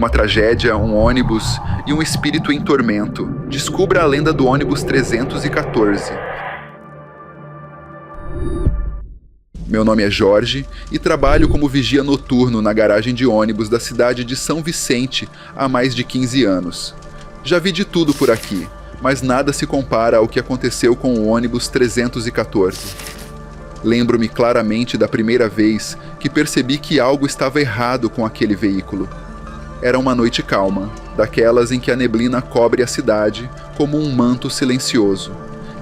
Uma tragédia, um ônibus e um espírito em tormento. Descubra a lenda do ônibus 314. Meu nome é Jorge e trabalho como vigia noturno na garagem de ônibus da cidade de São Vicente há mais de 15 anos. Já vi de tudo por aqui, mas nada se compara ao que aconteceu com o ônibus 314. Lembro-me claramente da primeira vez que percebi que algo estava errado com aquele veículo. Era uma noite calma, daquelas em que a neblina cobre a cidade como um manto silencioso.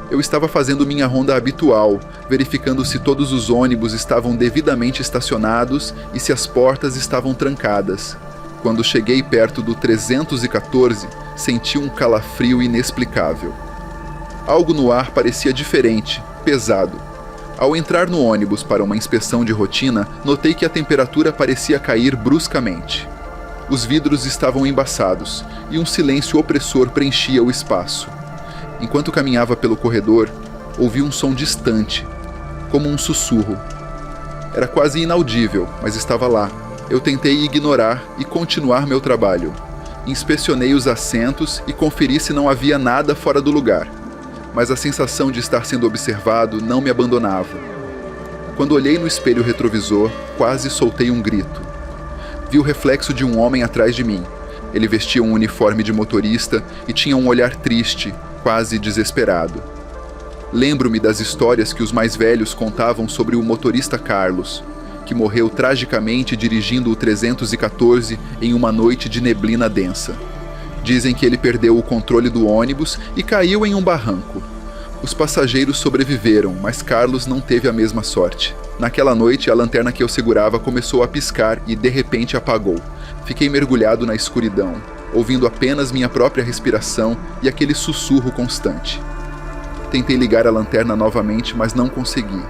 Eu estava fazendo minha ronda habitual, verificando se todos os ônibus estavam devidamente estacionados e se as portas estavam trancadas. Quando cheguei perto do 314, senti um calafrio inexplicável. Algo no ar parecia diferente, pesado. Ao entrar no ônibus para uma inspeção de rotina, notei que a temperatura parecia cair bruscamente. Os vidros estavam embaçados e um silêncio opressor preenchia o espaço. Enquanto caminhava pelo corredor, ouvi um som distante, como um sussurro. Era quase inaudível, mas estava lá. Eu tentei ignorar e continuar meu trabalho. Inspecionei os assentos e conferi se não havia nada fora do lugar. Mas a sensação de estar sendo observado não me abandonava. Quando olhei no espelho retrovisor, quase soltei um grito. Vi o reflexo de um homem atrás de mim. Ele vestia um uniforme de motorista e tinha um olhar triste, quase desesperado. Lembro-me das histórias que os mais velhos contavam sobre o motorista Carlos, que morreu tragicamente dirigindo o 314 em uma noite de neblina densa. Dizem que ele perdeu o controle do ônibus e caiu em um barranco. Os passageiros sobreviveram, mas Carlos não teve a mesma sorte. Naquela noite, a lanterna que eu segurava começou a piscar e de repente apagou. Fiquei mergulhado na escuridão, ouvindo apenas minha própria respiração e aquele sussurro constante. Tentei ligar a lanterna novamente, mas não consegui.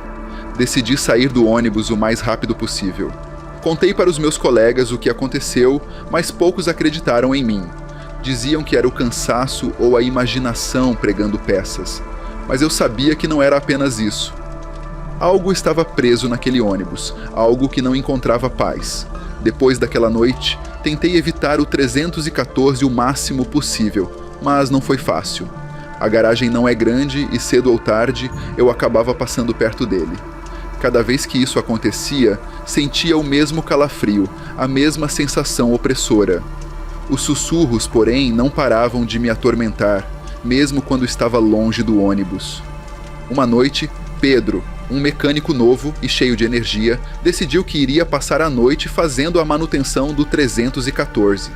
Decidi sair do ônibus o mais rápido possível. Contei para os meus colegas o que aconteceu, mas poucos acreditaram em mim. Diziam que era o cansaço ou a imaginação pregando peças, mas eu sabia que não era apenas isso. Algo estava preso naquele ônibus, algo que não encontrava paz. Depois daquela noite, tentei evitar o 314 o máximo possível, mas não foi fácil. A garagem não é grande e cedo ou tarde eu acabava passando perto dele. Cada vez que isso acontecia, sentia o mesmo calafrio, a mesma sensação opressora. Os sussurros, porém, não paravam de me atormentar, mesmo quando estava longe do ônibus. Uma noite, Pedro, um mecânico novo e cheio de energia, decidiu que iria passar a noite fazendo a manutenção do 314.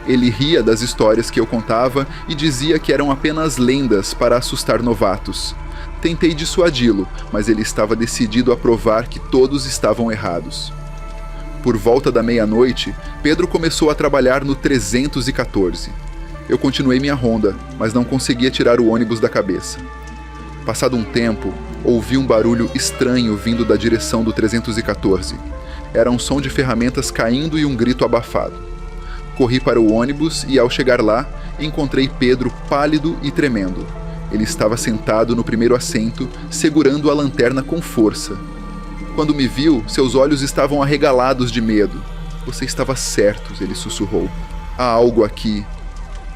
Ele ria das histórias que eu contava e dizia que eram apenas lendas para assustar novatos. Tentei dissuadi-lo, mas ele estava decidido a provar que todos estavam errados. Por volta da meia-noite, Pedro começou a trabalhar no 314. Eu continuei minha ronda, mas não conseguia tirar o ônibus da cabeça. Passado um tempo, ouvi um barulho estranho vindo da direção do 314. Era um som de ferramentas caindo e um grito abafado. Corri para o ônibus e, ao chegar lá, encontrei Pedro pálido e tremendo. Ele estava sentado no primeiro assento, segurando a lanterna com força. Quando me viu, seus olhos estavam arregalados de medo. Você estava certo, ele sussurrou. Há algo aqui.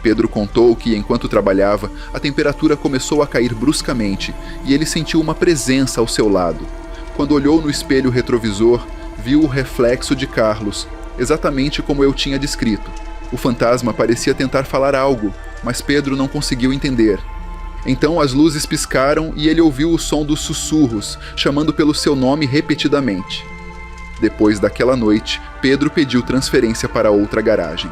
Pedro contou que, enquanto trabalhava, a temperatura começou a cair bruscamente e ele sentiu uma presença ao seu lado. Quando olhou no espelho retrovisor, viu o reflexo de Carlos, exatamente como eu tinha descrito. O fantasma parecia tentar falar algo, mas Pedro não conseguiu entender. Então as luzes piscaram e ele ouviu o som dos sussurros, chamando pelo seu nome repetidamente. Depois daquela noite, Pedro pediu transferência para outra garagem.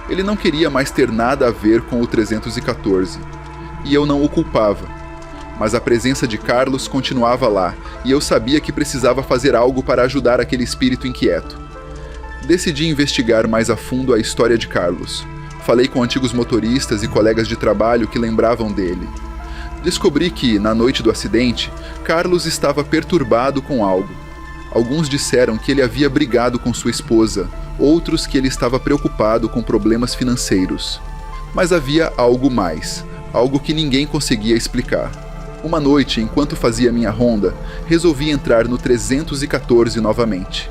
Ele não queria mais ter nada a ver com o 314, e eu não o culpava. Mas a presença de Carlos continuava lá, e eu sabia que precisava fazer algo para ajudar aquele espírito inquieto. Decidi investigar mais a fundo a história de Carlos. Falei com antigos motoristas e colegas de trabalho que lembravam dele. Descobri que, na noite do acidente, Carlos estava perturbado com algo. Alguns disseram que ele havia brigado com sua esposa, outros que ele estava preocupado com problemas financeiros. Mas havia algo mais, algo que ninguém conseguia explicar. Uma noite, enquanto fazia minha ronda, resolvi entrar no 314 novamente.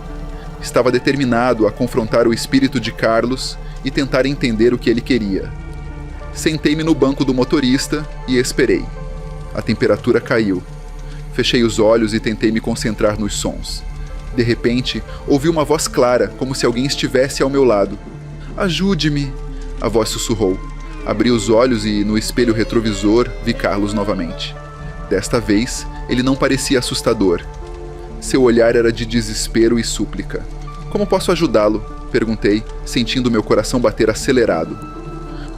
Estava determinado a confrontar o espírito de Carlos e tentar entender o que ele queria. Sentei-me no banco do motorista e esperei. A temperatura caiu. Fechei os olhos e tentei me concentrar nos sons. De repente, ouvi uma voz clara, como se alguém estivesse ao meu lado. "Ajude-me!" A voz sussurrou. Abri os olhos e, no espelho retrovisor, vi Carlos novamente. Desta vez, ele não parecia assustador. Seu olhar era de desespero e súplica. "Como posso ajudá-lo?" perguntei, sentindo meu coração bater acelerado.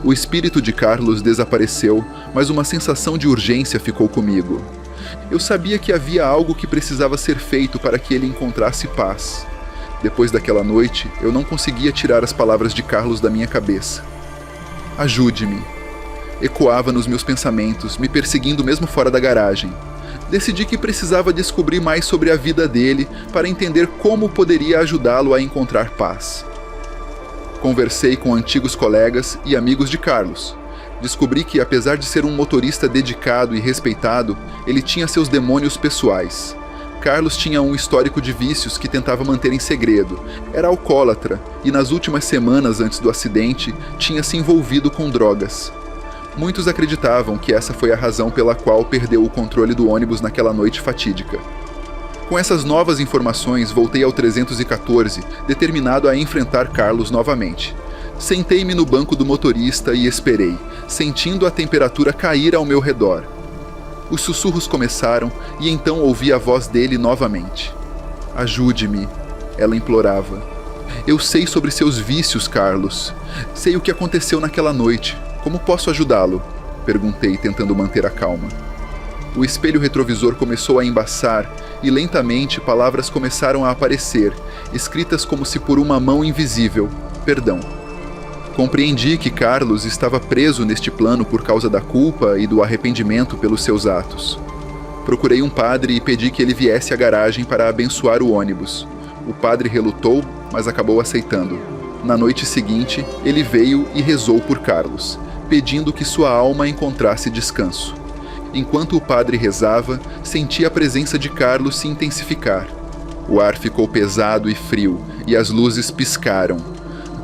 O espírito de Carlos desapareceu, mas uma sensação de urgência ficou comigo. Eu sabia que havia algo que precisava ser feito para que ele encontrasse paz. Depois daquela noite, eu não conseguia tirar as palavras de Carlos da minha cabeça. "Ajude-me." Ecoava nos meus pensamentos, me perseguindo mesmo fora da garagem. Decidi que precisava descobrir mais sobre a vida dele para entender como poderia ajudá-lo a encontrar paz. Conversei com antigos colegas e amigos de Carlos. Descobri que, apesar de ser um motorista dedicado e respeitado, ele tinha seus demônios pessoais. Carlos tinha um histórico de vícios que tentava manter em segredo. Era alcoólatra e, nas últimas semanas antes do acidente, tinha se envolvido com drogas. Muitos acreditavam que essa foi a razão pela qual perdeu o controle do ônibus naquela noite fatídica. Com essas novas informações, voltei ao 314, determinado a enfrentar Carlos novamente. Sentei-me no banco do motorista e esperei, sentindo a temperatura cair ao meu redor. Os sussurros começaram e então ouvi a voz dele novamente. "Ajude-me", ela implorava. "Eu sei sobre seus vícios, Carlos. Sei o que aconteceu naquela noite. Como posso ajudá-lo?" perguntei, tentando manter a calma. O espelho retrovisor começou a embaçar e lentamente palavras começaram a aparecer, escritas como se por uma mão invisível. Perdão. Compreendi que Carlos estava preso neste plano por causa da culpa e do arrependimento pelos seus atos. Procurei um padre e pedi que ele viesse à garagem para abençoar o ônibus. O padre relutou, mas acabou aceitando. Na noite seguinte, ele veio e rezou por Carlos, pedindo que sua alma encontrasse descanso. Enquanto o padre rezava, senti a presença de Carlos se intensificar. O ar ficou pesado e frio, e as luzes piscaram.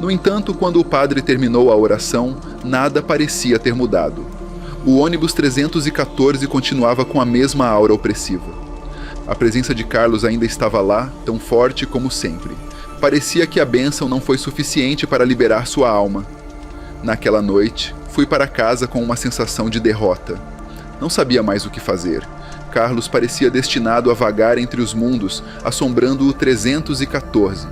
No entanto, quando o padre terminou a oração, nada parecia ter mudado. O ônibus 314 continuava com a mesma aura opressiva. A presença de Carlos ainda estava lá, tão forte como sempre. Parecia que a bênção não foi suficiente para liberar sua alma. Naquela noite, fui para casa com uma sensação de derrota. Não sabia mais o que fazer. Carlos parecia destinado a vagar entre os mundos, assombrando o 314.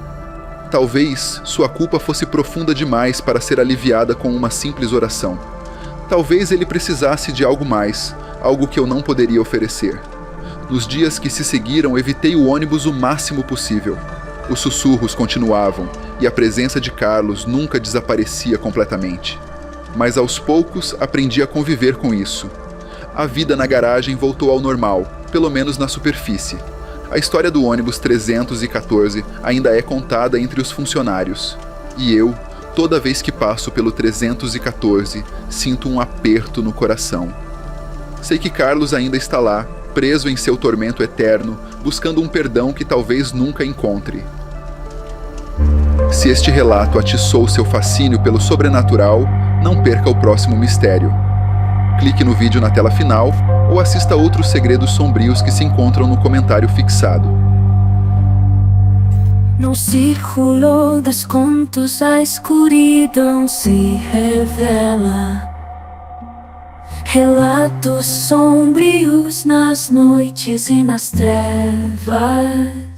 Talvez sua culpa fosse profunda demais para ser aliviada com uma simples oração. Talvez ele precisasse de algo mais, algo que eu não poderia oferecer. Nos dias que se seguiram, evitei o ônibus o máximo possível. Os sussurros continuavam, e a presença de Carlos nunca desaparecia completamente. Mas aos poucos aprendi a conviver com isso. A vida na garagem voltou ao normal, pelo menos na superfície. A história do ônibus 314 ainda é contada entre os funcionários. E eu, toda vez que passo pelo 314, sinto um aperto no coração. Sei que Carlos ainda está lá, preso em seu tormento eterno, buscando um perdão que talvez nunca encontre. Se este relato atiçou seu fascínio pelo sobrenatural, não perca o próximo mistério. Clique no vídeo na tela final ou assista outros segredos sombrios que se encontram no comentário fixado. No círculo das contos a escuridão se revela. Relatos sombrios nas noites e nas trevas.